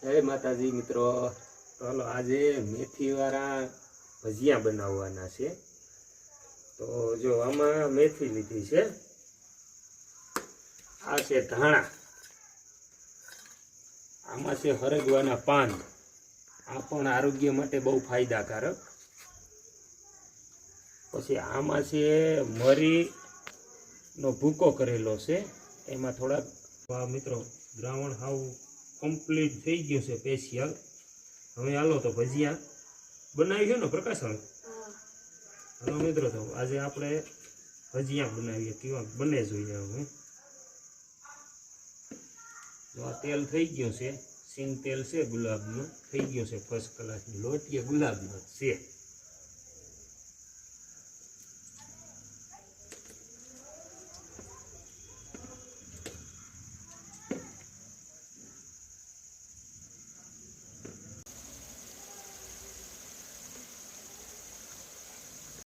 जय माताजी मित्रों। तो हलो आज मेथी वाला भजिया बनाववाना छे। तो जो आमा मेथी लीधी छे, आ छे धाणा, आमा छे हरगवाना पान। आ पण आरोग्य माटे बहु फायदाकारक। पछी आमा छे मरी नो भूको करेलो छे, एमां थोड़ा मित्रों द्रावण हाव कम्प्लीट थई गयो छे स्पेशियल। हवे हालो तो भजिया बनावी छे ने प्रकाश। हलो मित्रों, तो आज आपणे भजिया बनावीए, केवा बने जोईए। हवे जो आ तेल थई गयो छे, सींग तेल छे गुलाबनो, थई गयो छे फर्स्ट क्लास। लोट ये गुलाबनो छे।